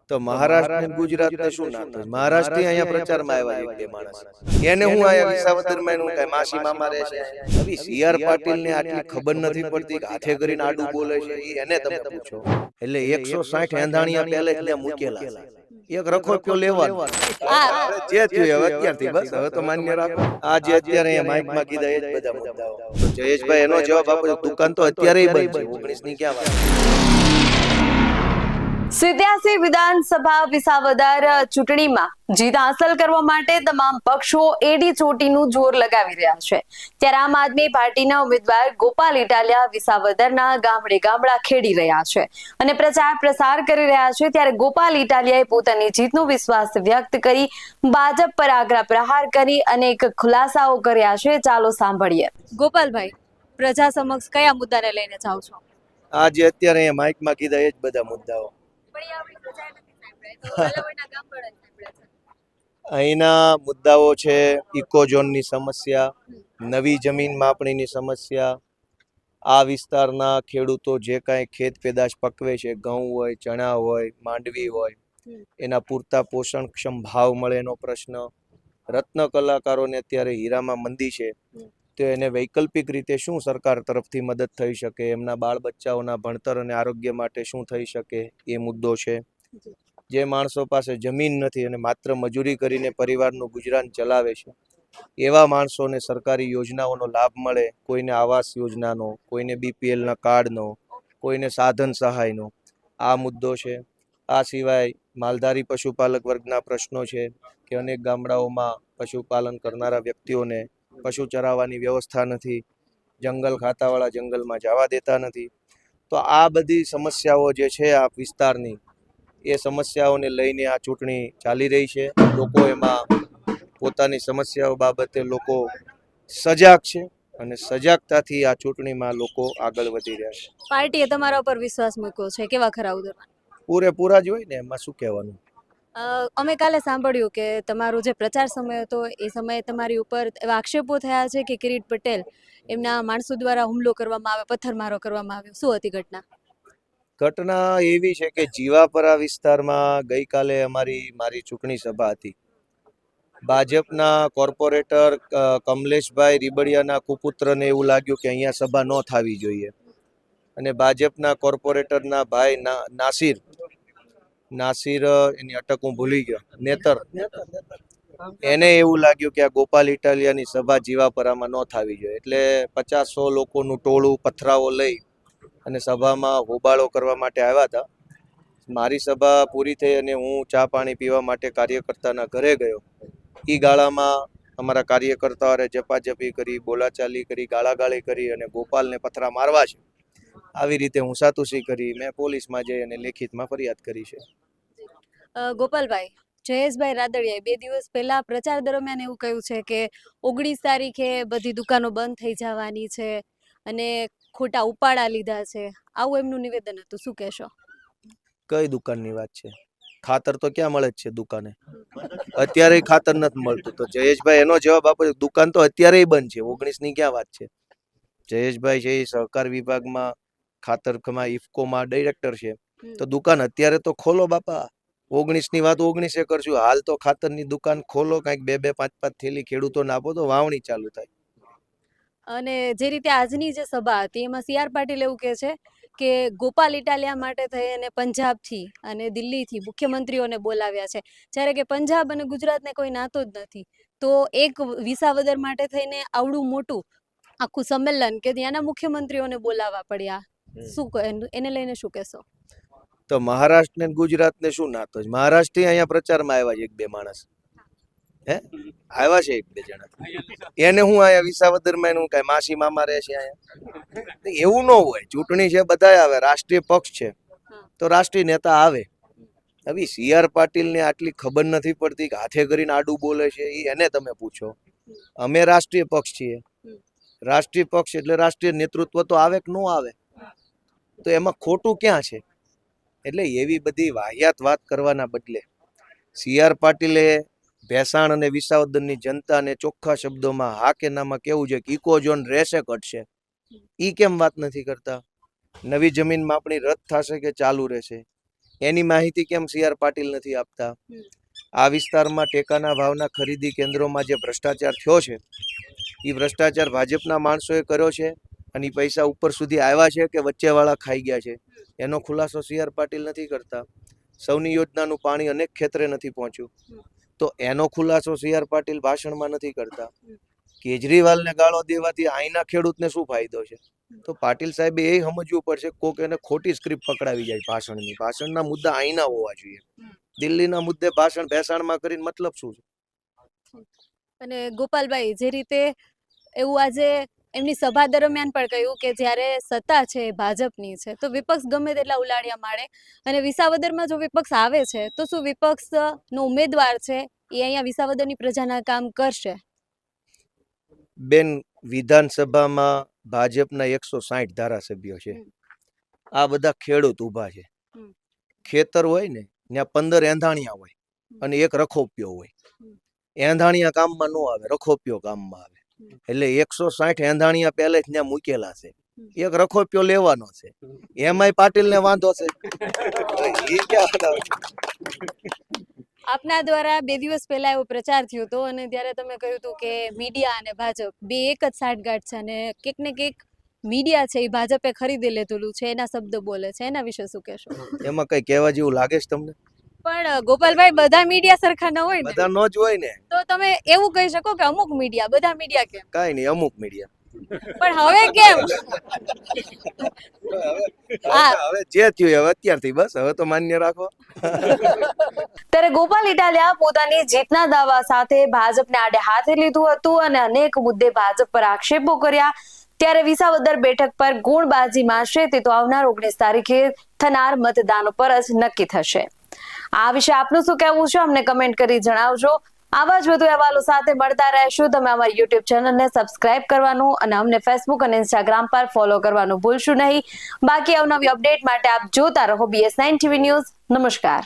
તો મહારાષ્ટ્ર ને ગુજરાત ને શું નાતો? મહારાષ્ટ્ર અહીંયા પ્રચારમાં આવ્યા એક બે માણસ. એને હું આયા વિસાવદરમાં એનું કઈ માસી મામા રહે છે. હવે સીઆર પાટીલ ને આટલી ખબર નથી પડતી કે હાથે કરીને આડું બોલે છે. એને તમે પૂછો. એટલે 160 એંધાણિયા પહેલે જ ત્યાં મૂકેલા છે. એક રખોપ્યો લેવાનો જે થયું હવે અત્યારથી બસ હવે તો માન્ય રાખો. આ જે અત્યારે અહીંયા માઇકમાં કીધા એ જ બધા મુદ્દાઓ. જયેશભાઈ એનો જવાબ આપો. દુકાન તો અત્યારે બંધ છે. 19 ની ક્યાં વાત? 87 વિધાનસભા વિસાવદર ચૂંટણીમાં જીત હાંસલ કરવા માટે તમામ પક્ષો એડી ચોટીનું જોર લગાવી રહ્યા છે. ત્યારે આમ આદમી પાર્ટીના ઉમેદવાર ગોપાલ ઇટાલિયા વિસાવદરના ગામડે ગામડા ખેડી રહ્યા છે અને પ્રચાર પ્રસાર કરી રહ્યા છે. ત્યારે ગોપાલ ઇટાલિયાએ પોતાની જીતનો વિશ્વાસ વ્યક્ત કરી ભાજપ પર આકરા પ્રહાર કરી અનેક ખુલાસાઓ કર્યા છે. ચાલો સાંભળીએ. ગોપાલભાઈ, પ્રજા સમક્ષ કયા મુદ્દાને લઈને જાઓ છો? આ જે અત્યારે અહીંયા માઇકમાં કીધા એ જ બધા મુદ્દાઓ. અહીંના મુદ્દાઓ છે ઇકોઝોનની સમસ્યા, નવી જમીન માપણીની સમસ્યા, આ વિસ્તારના ખેડૂતો જે કાંઈ ખેત પેદાશ પકવે છે, ઘઉં હોય, ચણા હોય, માંડવી હોય, એના પૂરતા પોષણક્ષમ ભાવ મળે એનો પ્રશ્ન. રત્ન કલાકારોને અત્યારે હીરામાં મંદી છે તો એને વૈકલ્પિક રીતે શું સરકાર તરફથી મદદ થઈ શકે, એમના બાળ બચ્ચાઓના ભણતર અને આરોગ્ય માટે શું થઈ શકે એ મુદ્દો છે. જે માણસો પાસે જમીન નથી અને માત્ર મજૂરી કરીને પરિવારનું ગુજરાન ચલાવે છે એવા માણસોને સરકારી યોજનાઓનો લાભ મળે, કોઈને આવાસ યોજનાનો, કોઈને બીપીએલના કાર્ડનો, કોઈને સાધન સહાયનો, આ મુદ્દો છે. આ સિવાય માલધારી પશુપાલક વર્ગના પ્રશ્નો છે કે અનેક ગામડાઓમાં પશુપાલન કરનારા વ્યક્તિઓને પશુ ચરાવવાની વ્યવસ્થા નથી, જંગલ ખાતાવાળા જંગલમાં જવા દેતા નથી. તો આ બધી સમસ્યાઓ જે છે આ વિસ્તારની, એ સમસ્યાઓને લઈને આ ચૂંટણી ચાલી રહી છે. લોકો એમાં પોતાની સમસ્યાઓ બાબતે લોકો સજાગ છે અને સજાગતાથી આ ચૂંટણીમાં લોકો આગળ વધી રહ્યા છે. પાર્ટીએ તમારા ઉપર વિશ્વાસ મૂક્યો છે, કેવા ખરા ઉદાહરણ? પૂરેપૂરા જ હોય ને, એમાં શું કહેવાનું. અમે કાલે સાંભળ્યું કે તમારો જે પ્રચાર સમય હતો એ સમયે તમારી ઉપર એવા આક્ષેપો થયા છે કે કિરીટ પટેલ એમના માણસો દ્વારા હુમલો કરવામાં આવ્યો, પથ્થરમારો કરવામાં આવ્યો. શું હતી ઘટના? ઘટના એવી છે કે જીવાપરા વિસ્તારમાં ગઈકાલે મારી ચૂંટણી સભા હતી. ભાજપના કોર્પોરેટર કમલેશભાઈ રીબડિયાના કુપુત્રને એવું લાગ્યું કે અહીંયા સભા ન થવી જોઈએ અને ભાજપના કોર્પોરેટરના ભાઈ નાસિર એની અટક હું ભૂલી ગયો, નેતર, એને એવું લાગ્યું કે આ ગોપાલ ઇટાલિયાની સભા જીવાપરામાં ન થવી જોઈએ. એટલે 50-100 લોકોનું ટોળું પથરાઓ લઈ અને સભામાં હોબાળો કરવા માટે આવ્યા હતા. મારી સભા પૂરી થઈ અને હું ચા પાણી પીવા માટે કાર્યકર્તાના ઘરે ગયો. એ ગાળામાં અમારા કાર્યકર્તાઓએ જપાજપી કરી, બોલાચાલી કરી, ગાળાગાળી કરી અને ગોપાલને પથરા મારવા છે આવી રીતે હું સાતુસી કરી. મેં પોલીસમાં જઈ અને લેખિતમાં ફરિયાદ કરી છે. ગોપાલભાઈ, જયેશભાઈ રાદડિયાએ 2 દિવસ પહેલા પ્રચાર દરમિયાન એવું કહ્યું છે કે 19 તારીખે બધી દુકાનો બંધ થઈ જવાની છે અને ખોટા ઉપાડા લીધા છે, આવું એમનું નિવેદન હતું. શું કહેશો? કઈ દુકાનની વાત છે? ખાતર તો ક્યાં મળે છે દુકાને? અત્યારે ખાતર નથી મળતું. તો જયેશભાઈ એનો જવાબ આપો. દુકાન તો અત્યારે બંધ છે. 19 ની ક્યાં વાત છે? જયેશભાઈ છે એ સહકાર વિભાગમાં ખાતરમાં ઇફકોમાં ડાયરેક્ટર છે. તો દુકાન અત્યારે તો ખોલો બાપા. 19 ની વાત 19 કરશું. હાલ તો ખાતરની દુકાન ખોલો, કંઈક 2-2, 5-5 થેલી ખેડૂતોને આપો તો વાવણી ચાલુ થાય. અને જે રીતે આજની જે સભા હતી એમાં સીઆર પાટીલ એવું કહે છે કે ગોપાલ ઇટાલિયા માટે થઈ અને પંજાબથી અને દિલ્હીથી મુખ્યમંત્રીઓને બોલાવ્યા છે, જ્યારે કે પંજાબ અને ગુજરાતને કોઈ નાતો જ નથી. તો એક વિસાવદર માટે થઈને આવડું મોટું આખું સંમેલન કે ત્યાંના મુખ્યમંત્રીઓને બોલાવવા પડ્યા, શું એને લઈને શું કહેશો? તો મહારાષ્ટ્ર ને ગુજરાત ને શું નાતો? મહારાષ્ટ્ર અહીંયા પ્રચારમાં આવ્યા છે એક બે માણસ, આવ્યા છે 1-2 જણા. એને હું અહીંયા વિસાવદરમાં એનું કઈ માસી મામા રહે છે અહીંયા? એવું ન હોય. ચૂંટણી છે, બધા આવે. રાષ્ટ્રીય પક્ષ છે તો રાષ્ટ્રીય નેતા આવે. હવે સીઆર પાટીલ ને આટલી ખબર નથી પડતી કે હાથે કરીને આડું બોલે છે, એને તમે પૂછો. અમે રાષ્ટ્રીય પક્ષ છીએ. રાષ્ટ્રીય પક્ષ એટલે રાષ્ટ્રીય નેતૃત્વ તો આવે કે ન આવે? તો એમાં ખોટું ક્યાં છે? એટલે એવી બધી વાહિયાત વાત કરવાના બદલે સીઆર પાટીલે ભેસાણ અને વિસાવદરની જનતાને ચોખ્ખા શબ્દોમાં હા કે નામાં કેવું છે કે ઇકોઝોન રહેશે ઘટશે. ઈ કેમ વાત નથી કરતા? નવી જમીન માપણી રદ થશે કે ચાલુ રહેશે? એની માહિતી કેમ સી.આર. પાટીલ નથી આપતા? આ વિસ્તારમાં ટેકાના ભાવના ખરીદી કેન્દ્રોમાં જે ભ્રષ્ટાચાર થયો છે એ ભ્રષ્ટાચાર ભાજપના માણસોએ કર્યો છે અને એ પૈસા ઉપર સુધી આવ્યા છે કે વચ્ચેવાળા ખાઈ ગયા છે એનો ખુલાસો સી.આર. પાટીલ નથી કરતા. સૌની યોજનાનું પાણી અનેક ખેતરે નથી પહોંચ્યું તો એનો ખુલાસો સી.આર. પાટીલ ભાષણમાં નથી કરતા. કેજરીવાલને ગાળો દેવાથી અહીંના ખેડૂતને શું ફાયદો છે? તો પાટીલ સાહેબે એ સમજવું પડશે કોક એને ખોટી સ્ક્રિપ્ટ પકડાવી જાય ભાષણના મુદ્દા અહીંના હોવા જોઈએ. દિલ્હીના મુદ્દે ભાષણ ભેસાણમાં કરીને મતલબ શું છે? અને ગોપાલભાઈ, જે રીતે એવું આજે એમની સભા દરમિયાન પણ કહ્યું કે જ્યારે સત્તા છે એ ભાજપની છે તો વિપક્ષ ગમે તેટલા ઉલાળ્યા મારે, અને વિસાવદરમાં જો વિપક્ષ આવે છે તો શું વિપક્ષનો ઉમેદવાર છે એ અહીંયા વિસાવદરની પ્રજાના કામ કરશે? બેન, વિધાનસભામાં ભાજપના 160 ધારાસભ્યો છે. આ બધા ખેડૂત ઊભા છે. ખેતર હોય ને ત્યાં 15 એંધાણિયા હોય અને એક રખોપિયો હોય. એંધાણિયા કામમાં ન આવે, રખોપિયો કામમાં આવે. એટલે 160 એંધાણિયા પહેલે જ ત્યાં મૂકેલા છે. એક રખોપિયો લેવાનો છે. એમાંય પાટીલને વાંધો છે. એ ક્યાં? આપના દ્વારા 2 દિવસ પહેલા એવો પ્રચાર થયો હતો અને ત્યારે તમે કહ્યું હતું કે મીડિયા અને ભાજપ બે એક જ સાંઠગાંઠ છે અને કંઈક ને કંઈક મીડિયા છે એ ભાજપે ખરીદી લીધેલું છે, એના શબ્દ બોલે છે, એના વિશે શું કહેશો? એમાં કઈ કહેવા જેવું લાગે છે તમને? પણ ગોપાલભાઈ, બધા મીડિયા સરખા ન હોય ને, બધા નો જ હોય ને. તો તમે એવું કહી શકો કે અમુક મીડિયા, બધા મીડિયા કેમ? કાઈ નહીં, અમુક મીડિયા. પણ હવે કેમ? હવે જે થયું હવે અત્યારથી બસ હવે તો માન્ય રાખો. ત્યારે ગોપાલ ઇટાલિયા પોતાની જીતના દાવા સાથે ભાજપને આડે હાથે લીધું હતું અને અનેક મુદ્દે ભાજપ પર આક્ષેપો કર્યા. ત્યારે વિસાવદર બેઠક પર ગુણબાજી મારશે તે તો આવનાર 19 તારીખે થનાર મતદાન પર જ નક્કી થશે. આ વિશે આપનું શું કહેવું છે અમને કમેન્ટ કરી જણાવજો. આવા જ વધુ અહેવાલો સાથે મળતા રહેશું. તમે અમારી YouTube ચેનલને સબસ્ક્રાઇબ કરવાનું અને અમને Facebook અને Instagram પર ફોલો કરવાનું ભૂલશો નહીં. બાકી અવનવી અપડેટ માટે આપ જોતા રહો BS9 TV ન્યૂઝ. નમસ્કાર.